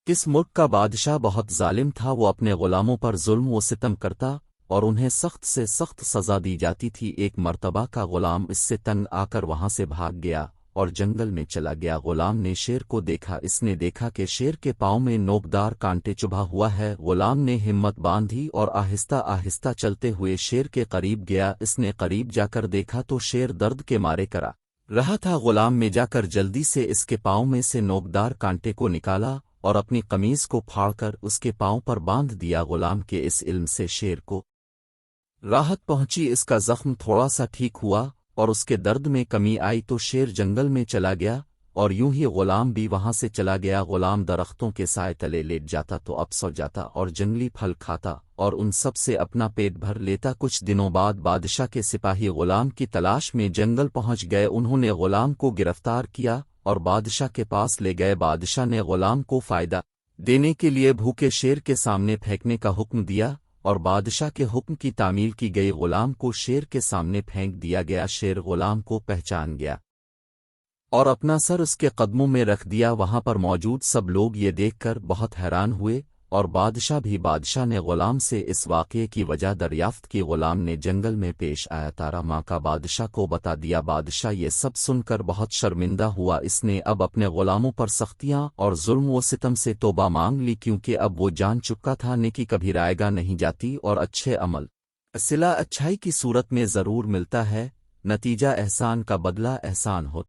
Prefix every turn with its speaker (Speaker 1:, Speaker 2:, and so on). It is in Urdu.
Speaker 1: کس ملک کا بادشاہ بہت ظالم تھا، وہ اپنے غلاموں پر ظلم و ستم کرتا اور انہیں سخت سے سخت سزا دی جاتی تھی۔ ایک مرتبہ کا غلام اس سے تنگ آ کر وہاں سے بھاگ گیا اور جنگل میں چلا گیا۔ غلام نے شیر کو دیکھا، اس نے دیکھا کہ شیر کے پاؤں میں نوکدار کانٹے چبھا ہوا ہے۔ غلام نے ہمت باندھی اور آہستہ آہستہ چلتے ہوئے شیر کے قریب گیا۔ اس نے قریب جا کر دیکھا تو شیر درد کے مارے کرا رہا تھا۔ غلام نے جا کر جلدی سے اس کے پاؤں میں سے نوکدار کانٹے کو نکالا اور اپنی قمیض کو پھاڑ کر اس کے پاؤں پر باندھ دیا۔ غلام کے اس علم سے شیر کو راحت پہنچی، اس کا زخم تھوڑا سا ٹھیک ہوا اور اس کے درد میں کمی آئی تو شیر جنگل میں چلا گیا اور یوں ہی غلام بھی وہاں سے چلا گیا۔ غلام درختوں کے سائے تلے لیٹ جاتا تو اب سو جاتا اور جنگلی پھل کھاتا اور ان سب سے اپنا پیٹ بھر لیتا۔ کچھ دنوں بعد بادشاہ کے سپاہی غلام کی تلاش میں جنگل پہنچ گئے۔ انہوں نے غلام کو گرفتار کیا اور بادشاہ کے پاس لے گئے۔ بادشاہ نے غلام کو فائدہ دینے کے لیے بھوکے شیر کے سامنے پھینکنے کا حکم دیا اور بادشاہ کے حکم کی تعمیل کی گئی۔ غلام کو شیر کے سامنے پھینک دیا گیا۔ شیر غلام کو پہچان گیا اور اپنا سر اس کے قدموں میں رکھ دیا۔ وہاں پر موجود سب لوگ یہ دیکھ کر بہت حیران ہوئے اور بادشاہ بھی۔ بادشاہ نے غلام سے اس واقعے کی وجہ دریافت کی۔ غلام نے جنگل میں پیش آیا تارا ماں کا بادشاہ کو بتا دیا۔ بادشاہ یہ سب سن کر بہت شرمندہ ہوا۔ اس نے اب اپنے غلاموں پر سختیاں اور ظلم و ستم سے توبہ مانگ لی، کیونکہ اب وہ جان چکا تھا نیکی کبھی رائے گا نہیں جاتی اور اچھے عمل صلہ اچھائی کی صورت میں ضرور ملتا ہے، نتیجہ احسان کا بدلہ احسان ہوتا